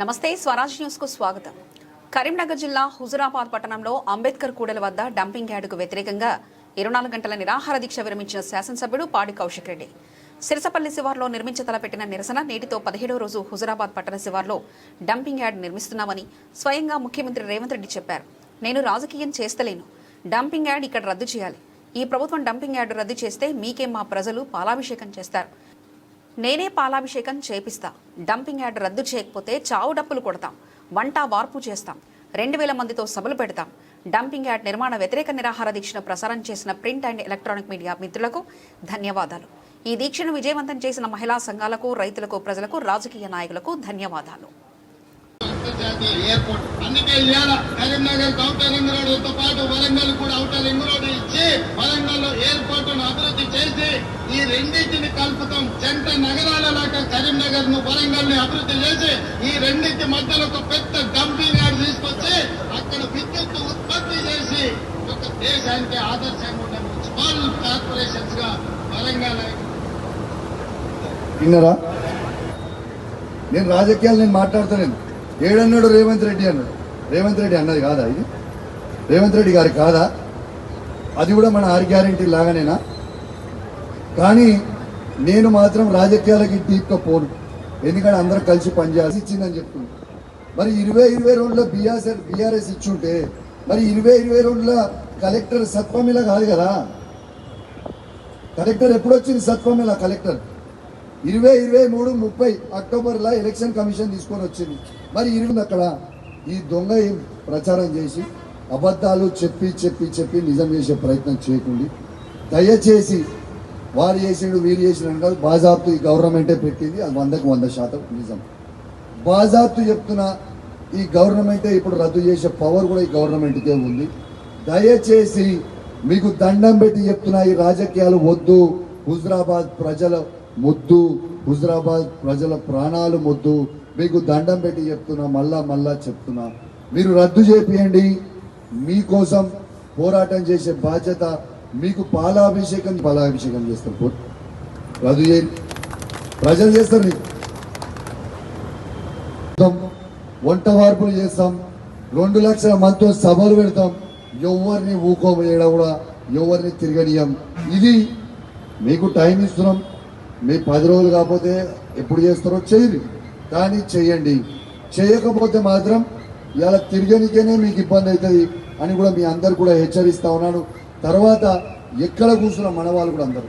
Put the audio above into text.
నమస్తే స్వరాజ్ న్యూస్ కు స్వాగతం. కరీంనగర్ జిల్లా హుజురాబాద్ పట్టణంలో అంబేద్కర్ కూడలి వద్ద డంపింగ్ యార్డుకు వ్యతిరేకంగా 24 గంటల నిరాహార దీక్ష విరమించిన శాసనసభ్యుడు పాడి కౌశిక్ రెడ్డి. సిరసపల్లి శివార్లో నిర్మించతలపెట్టిన నిరసన నేటితో 17వ రోజు హుజురాబాద్ పట్టణ శివార్లో డంపింగ్ యార్డ్ నిర్మిస్తున్నామని స్వయంగా ముఖ్యమంత్రి రేవంత్ రెడ్డి చెప్పారు. నేను రాజకీయం చేస్తలేను, డంపింగ్ యార్డ్ ఇక్కడ రద్దు చేయాలి. ఈ ప్రభుత్వం డంపింగ్ యార్డు రద్దు చేస్తే మీకే మా ప్రజలు పాలాభిషేకం చేస్తారు. నేనే పాలాభిషేకం చేపిస్తా. డంపింగ్ యార్డ్ రద్దు చేయకపోతే చావు డప్పులు కొడతాం, వంట వార్పు చేస్తాం, 2000 మందితో సభలు పెడతాం. డంపింగ్ యార్డ్ నిర్మాణ వ్యతిరేక నిరాహార దీక్షను ప్రసారం చేసిన ప్రింట్ అండ్ ఎలక్ట్రానిక్ మీడియా మిత్రులకు ధన్యవాదాలు. ఈ దీక్షను విజయవంతం చేసిన మహిళా సంఘాలకు, రైతులకు, ప్రజలకు, రాజకీయ నాయకులకు ధన్యవాదాలు. ఎయిర్పోర్ట్ అందుకే ఇవాళ కరీంనగర్ ఔటర్ రింగ్ రోడ్డుతో పాటు వరంగల్ కూడా ఔటర్ రింగ్ రోడ్డు ఇచ్చి వరంగల్ లో ఎయిర్పోర్ట్ ను అభివృద్ధి చేసి ఈ రెండింటిని కలుపుతాం. జంట నగరాల లాగా కరీంనగర్ ను, వరంగల్ ని అభివృద్ధి చేసి ఈ రెండింటి మధ్యలో ఒక పెద్ద డంపింగ్ యార్డ్ తీసుకొచ్చి అక్కడ విద్యుత్ ఉత్పత్తి చేసి ఒక దేశానికి ఆదర్శంగా ఉండే మున్సిపల్ కార్పొరేషన్స్ గా వరంగల్. విన్నారా? నేను రాజకీయాలు మాట్లాడతాను. ఏడన్నాడు రేవంత్ రెడ్డి అన్నాడు. రేవంత్ రెడ్డి అన్నది కాదా? ఇది రేవంత్ రెడ్డి గారి కాదా? అది కూడా మన 6 గ్యారెంటీ లాగానేనా? కానీ నేను మాత్రం రాజకీయాలకి డీప్గా పోను. ఎందుకంటే అందరూ కలిసి పనిచేయాల్సి ఇచ్చిందని చెప్తుంది. మరి 2022లో బీఆర్ఎస్ ఇచ్చుంటే మరి 2022లో కలెక్టర్ సత్పమిల కాదు కదా. కలెక్టర్ ఎప్పుడు వచ్చింది? సత్పమిల కలెక్టర్ 2023-30 అక్టోబర్లో ఎలక్షన్ కమిషన్ తీసుకొని వచ్చింది. మరి అక్కడ ఈ దొంగ ప్రచారం చేసి అబద్ధాలు చెప్పి చెప్పి చెప్పి నిజం చేసే ప్రయత్నం చేయకండి దయచేసి. వారు చేసిండు, వీరు చేసిన కాదు, బాజాబ్తు ఈ గవర్నమెంటే పెట్టింది. అది 100% నిజం. బాజాబ్తు చెప్తున్నా, ఈ గవర్నమెంటే ఇప్పుడు రద్దు చేసే పవర్ కూడా ఈ గవర్నమెంట్కే ఉంది. దయచేసి మీకు దండం పెట్టి చెప్తున్నా, ఈ రాజకీయాలు వద్దు. హుజురాబాద్ ప్రజల ముద్దు, హుజురాబాద్ ప్రజల ప్రాణాలు ముద్దు. మీకు దండం పెట్టి చెప్తున్నా, మళ్ళా చెప్తున్నా, మీరు రద్దు చేపియండి. మీకోసం పోరాటం చేసే బాధ్యత మీకు. పాలాభిషేకం చేస్తారు. రద్దు చేయండి, ప్రజలు చేస్తారు. వంట వార్పులు చేస్తాం, 2 లక్షల మందితో సభలు పెడతాం. ఎవరిని ఊకోబోయేడా కూడా ఎవరిని తిరగనియం. ఇది మీకు టైం ఇస్తున్నాం. మీ 10 రోజులు కాకపోతే ఎప్పుడు చేస్తారో చేయరు, కానీ చెయ్యండి. చేయకపోతే మాత్రం ఇలా తిరగనికేనే మీకు ఇబ్బంది అవుతుంది అని కూడా మీ అందరు కూడా హెచ్చరిస్తా ఉన్నాను. తర్వాత ఎక్కడ కూర్చున్న మన వాళ్ళు కూడా అందరూ